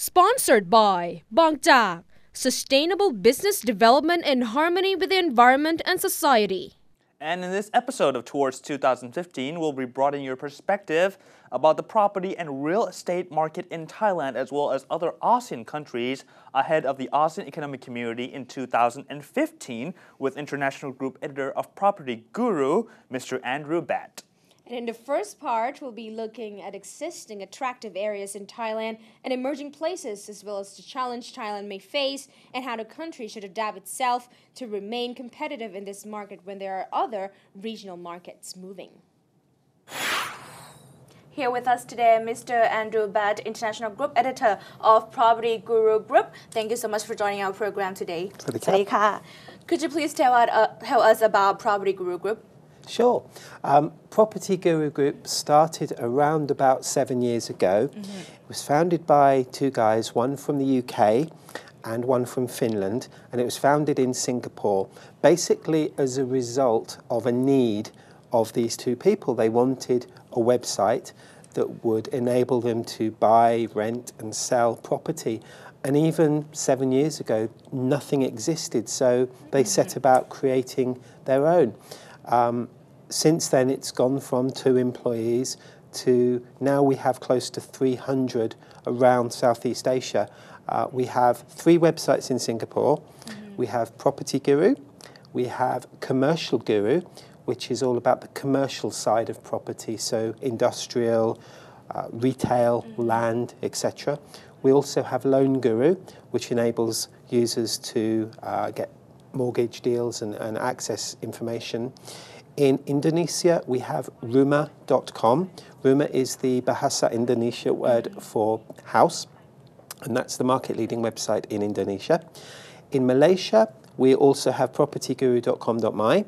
Sponsored by บางจาก Sustainable Business Development in Harmony with the Environment and Society. And in this episode of Towards 2015, we'll be broadening your perspective about the property and real estate market in Thailand as well as other ASEAN countries ahead of the ASEAN Economic Community in 2015 with International Group Editor of Property Guru, Mr. Andrew Batt. And in the first part, we'll be looking at existing attractive areas in Thailand and emerging places, as well as the challenge Thailand may face and how the country should adapt itself to remain competitive in this market when there are other regional markets moving. Here with us today, Mr. Andrew Batt, International Group Editor of Property Guru Group. Thank you so much for joining our program today. Could you please tell us about Property Guru Group? Sure. Property Guru Group started around about 7 years ago. It was founded by two guys, one from the UK and one from Finland, and it was founded in Singapore, basically as a result of a need of these two people. They wanted a website that would enable them to buy, rent and sell property. And even 7 years ago, nothing existed, so they set about creating their own. Since then, it's gone from 2 employees to now we have close to 300 around Southeast Asia. We have 3 websites in Singapore. We have Property Guru, we have Commercial Guru, which is all about the commercial side of property, so industrial, retail, land, etc. We also have Loan Guru, which enables users to get mortgage deals and access information. In Indonesia, we have rumah.com. Rumah is the Bahasa Indonesia word for house, and that's the market-leading website in Indonesia. In Malaysia, we also have propertyguru.com.my.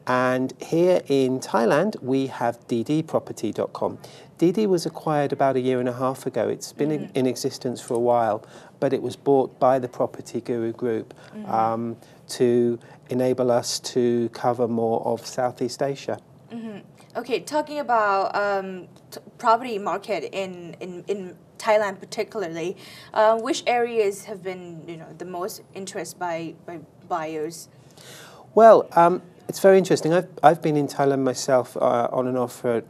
And here in Thailand, we have ddproperty.com. DD was acquired about 1.5 years ago. It's been in existence for a while, but it was bought by the Property Guru Group to enable us to cover more of Southeast Asia. Okay, talking about property market in Thailand particularly, which areas have been the most interest by buyers? Well, it's very interesting. I've been in Thailand myself on and off for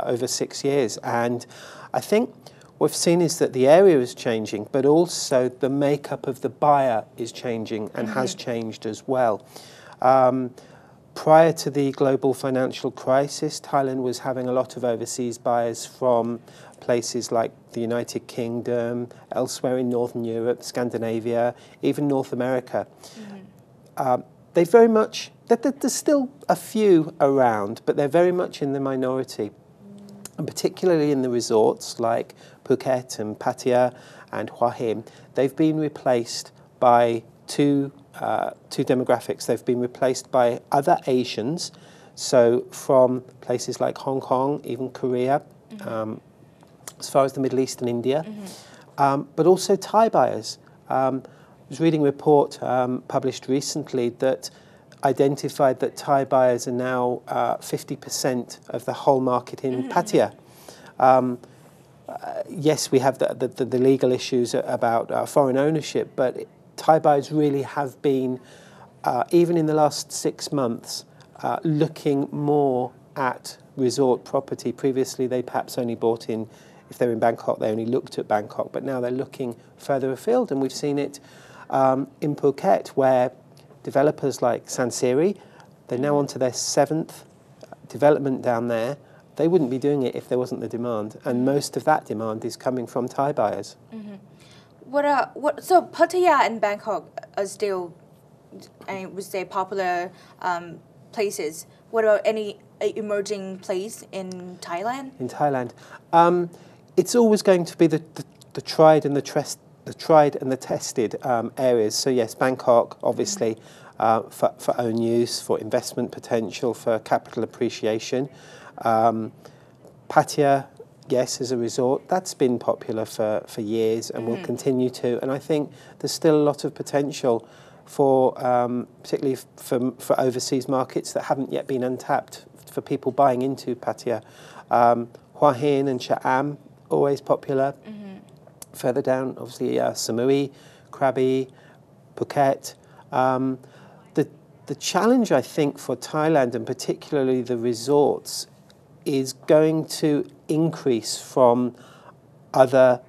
over 6 years, and I think what we've seen is that the area is changing, but also the makeup of the buyer is changing and has changed as well. Prior to the global financial crisis, Thailand was having a lot of overseas buyers from places like the United Kingdom, elsewhere in Northern Europe, Scandinavia, even North America. They very much, there's still a few around, but they're very much in the minority. And particularly in the resorts like Phuket and Pattaya and Hua Hin, they've been replaced by two demographics. They've been replaced by other Asians, so from places like Hong Kong, even Korea, as far as the Middle East and India, but also Thai buyers. I was reading a report published recently that identified that Thai buyers are now 50% of the whole market in Pattaya. Yes, we have the legal issues about foreign ownership, but Thai buyers really have been, even in the last 6 months, looking more at resort property. Previously, they perhaps only bought in, if they're in Bangkok, they only looked at Bangkok, but now they're looking further afield, and we've seen it in Phuket, where developers like Sansiri, they're now onto their 7th development down there. They wouldn't be doing it if there wasn't the demand, and most of that demand is coming from Thai buyers. So Pattaya and Bangkok are still, I would say, popular places. What about any emerging place in Thailand? In Thailand, it's always going to be the tried and the tested areas. So yes, Bangkok, obviously, for own use, for investment potential, for capital appreciation. Pattaya, yes, as a resort, that's been popular for years and will continue to. And I think there's still a lot of potential for, particularly for overseas markets that haven't yet been untapped, for people buying into Pattaya. Hua Hin and Cha'am, always popular. Further down, obviously, Samui, Krabi, Phuket. The challenge, I think, for Thailand, and particularly the resorts, is going to increase from other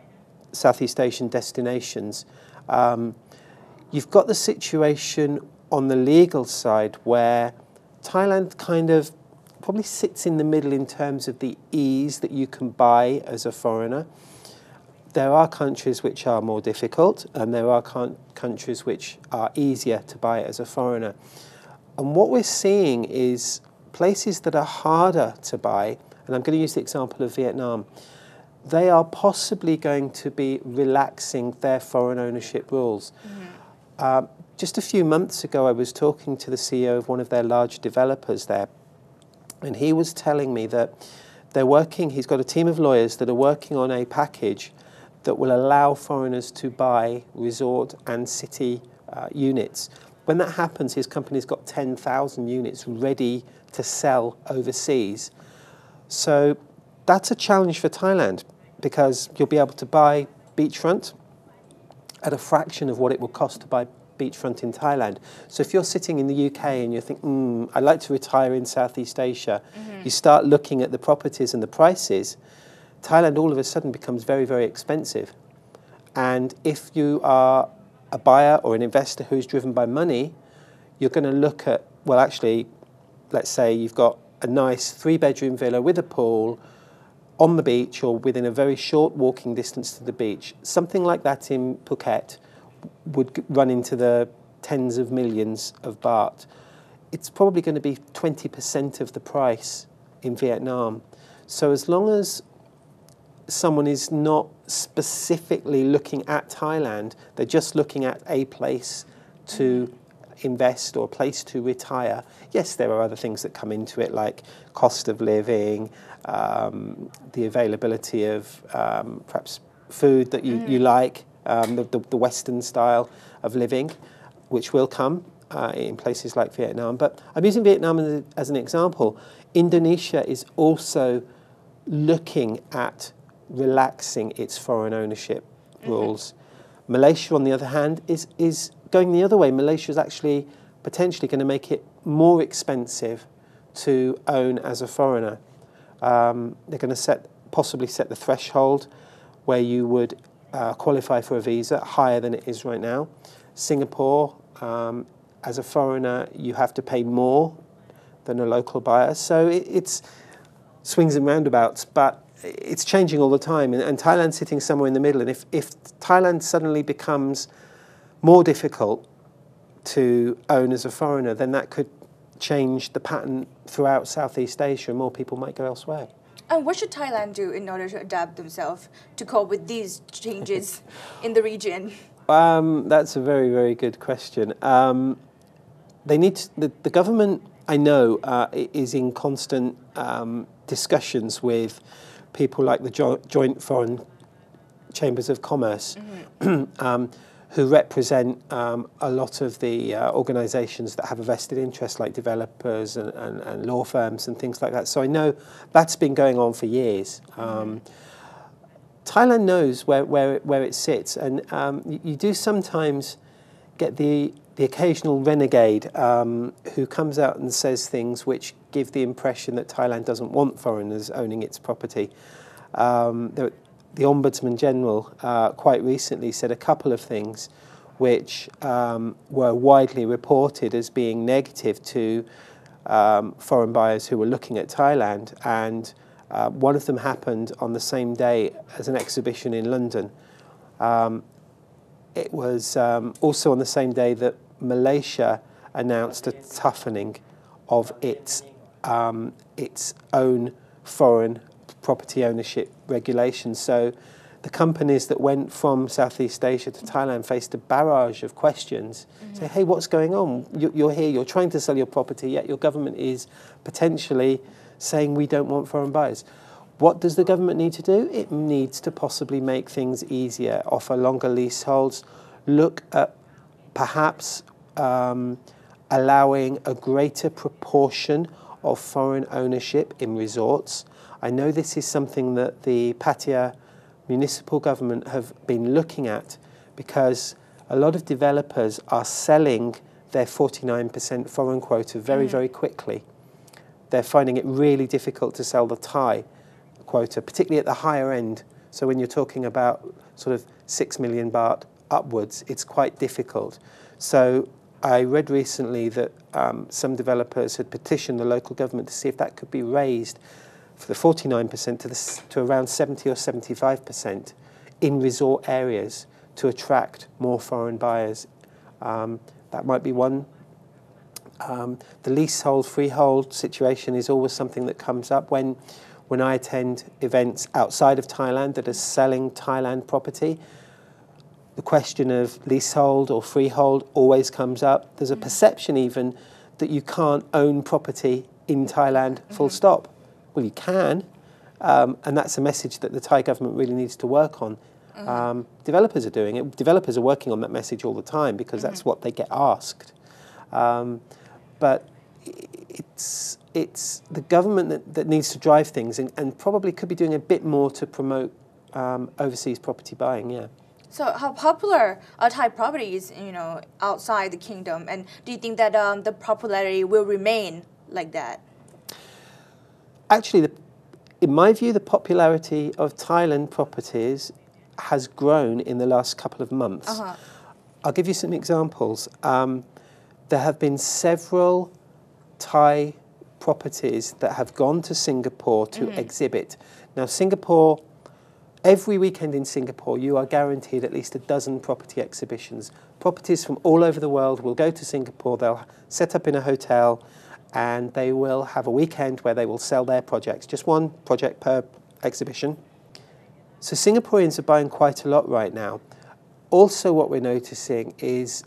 Southeast Asian destinations. You've got the situation on the legal side where Thailand kind of probably sits in the middle in terms of the ease that you can buy as a foreigner. There are countries which are more difficult, and there are countries which are easier to buy as a foreigner. And what we're seeing is places that are harder to buy, and I'm going to use the example of Vietnam, they are possibly going to be relaxing their foreign ownership rules. Just a few months ago, I was talking to the CEO of one of their large developers there, and he was telling me that he's got a team of lawyers that are working on a package that will allow foreigners to buy resort and city units. When that happens, his company's got 10,000 units ready to sell overseas. So that's a challenge for Thailand, because you'll be able to buy beachfront at a fraction of what it will cost to buy beachfront in Thailand. So if you're sitting in the UK and you think, I'd like to retire in Southeast Asia, you start looking at the properties and the prices, Thailand all of a sudden becomes very, very expensive. And if you are a buyer or an investor who's driven by money, you're going to look at, well, actually, let's say you've got a nice 3-bedroom villa with a pool on the beach or within a very short walking distance to the beach. Something like that in Phuket would run into the tens of millions of baht. It's probably going to be 20% of the price in Vietnam. So as long as someone is not specifically looking at Thailand, they're just looking at a place to invest or a place to retire. Yes, there are other things that come into it, like cost of living, the availability of perhaps food that you like, the Western style of living, which will come in places like Vietnam. But I'm using Vietnam as an example. Indonesia is also looking at relaxing its foreign ownership rules. Malaysia, on the other hand, is going the other way. Malaysia is actually potentially going to make it more expensive to own as a foreigner. They're going to possibly set the threshold where you would qualify for a visa higher than it is right now. Singapore, as a foreigner, you have to pay more than a local buyer. So it's swings and roundabouts, but it's changing all the time. And Thailand's sitting somewhere in the middle. And if Thailand suddenly becomes more difficult to own as a foreigner, then that could change the pattern throughout Southeast Asia, and more people might go elsewhere. And what should Thailand do in order to adapt themselves to cope with these changes in the region? That's a very, very good question. They need to, the government, I know, is in constant discussions with people like the Joint Foreign Chambers of Commerce, who represent a lot of the organisations that have a vested interest, like developers and law firms and things like that. So I know that's been going on for years. Thailand knows where it sits, and you do sometimes get the occasional renegade who comes out and says things which give the impression that Thailand doesn't want foreigners owning its property. The Ombudsman General quite recently said a couple of things which were widely reported as being negative to foreign buyers who were looking at Thailand, and one of them happened on the same day as an exhibition in London. It was also on the same day that Malaysia announced a toughening of its own foreign property ownership regulations. So the companies that went from Southeast Asia to Thailand faced a barrage of questions. Say, hey, what's going on? You're here, you're trying to sell your property, yet your government is potentially saying we don't want foreign buyers. What does the government need to do? It needs to possibly make things easier, offer longer leaseholds, look at perhaps allowing a greater proportion of foreign ownership in resorts. I know this is something that the Pattaya municipal government have been looking at, because a lot of developers are selling their 49% foreign quota very, very quickly. They're finding it really difficult to sell the Thai quota, particularly at the higher end. So when you're talking about sort of 6 million baht upwards, it's quite difficult. So I read recently that some developers had petitioned the local government to see if that could be raised for the 49% to around 70 or 75% in resort areas to attract more foreign buyers. That might be one. The leasehold, freehold situation is always something that comes up when I attend events outside of Thailand that are selling Thailand property. The question of leasehold or freehold always comes up. There's a perception even that you can't own property in Thailand, full stop. Well, you can, and that's a message that the Thai government really needs to work on. Developers are doing it. Developers are working on that message all the time because that's what they get asked. But it's the government that needs to drive things and probably could be doing a bit more to promote overseas property buying, yeah. So how popular are Thai properties, outside the kingdom? And do you think that the popularity will remain like that? Actually, in my view, the popularity of Thailand properties has grown in the last couple of months. I'll give you some examples. There have been several Thai properties that have gone to Singapore to exhibit. Now, Singapore, every weekend in Singapore, you are guaranteed at least a dozen property exhibitions. Properties from all over the world will go to Singapore, they'll set up in a hotel, and they will have a weekend where they will sell their projects, just one project per exhibition. So Singaporeans are buying quite a lot right now. Also, what we're noticing is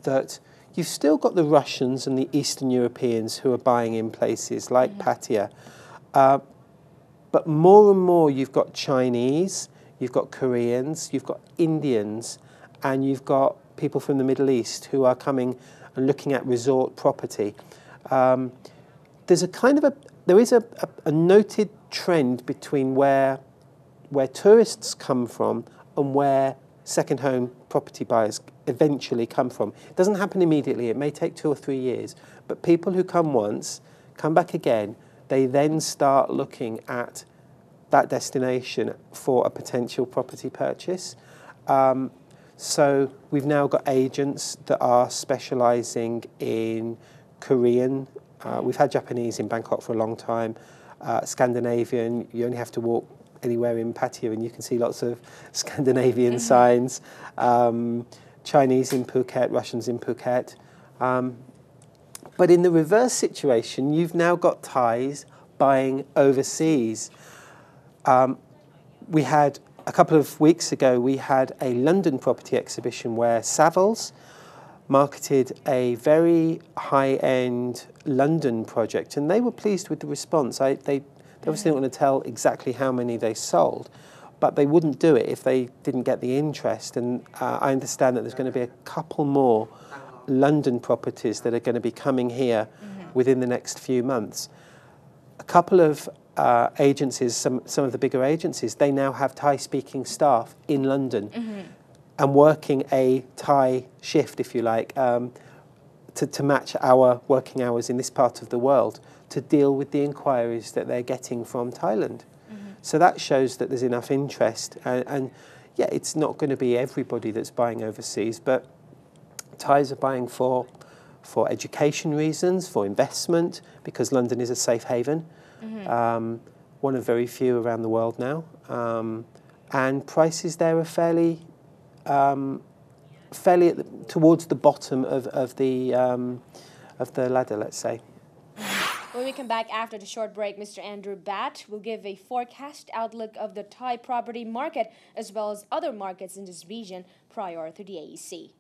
that you've still got the Russians and the Eastern Europeans who are buying in places like Pattaya. But more and more you've got Chinese, you've got Koreans, you've got Indians, and you've got people from the Middle East who are coming and looking at resort property. There is a noted trend between where tourists come from and where second home property buyers eventually come from. It doesn't happen immediately, it may take 2 or 3 years, but people who come once, come back again, they then start looking at that destination for a potential property purchase. So we've now got agents that are specialising in Korean. We've had Japanese in Bangkok for a long time. Scandinavian, you only have to walk anywhere in Pattaya and you can see lots of Scandinavian signs. Chinese in Phuket, Russians in Phuket. But in the reverse situation, you've now got Thais buying overseas. We had, a couple of weeks ago, we had a London property exhibition where Savills marketed a very high-end London project, and they were pleased with the response. They obviously didn't want to tell exactly how many they sold, but they wouldn't do it if they didn't get the interest. And I understand that there's going to be a couple more London properties that are going to be coming here within the next few months. A couple of agencies, some of the bigger agencies, they now have Thai-speaking staff in London and working a Thai shift, if you like, to match our working hours in this part of the world to deal with the inquiries that they're getting from Thailand. So that shows that there's enough interest. And yeah, it's not going to be everybody that's buying overseas, but Thais are buying for education reasons, for investment, because London is a safe haven. One of very few around the world now. And prices there are fairly towards the bottom of the ladder, let's say. When we come back after the short break, Mr. Andrew Batt will give a forecast outlook of the Thai property market as well as other markets in this region prior to the AEC.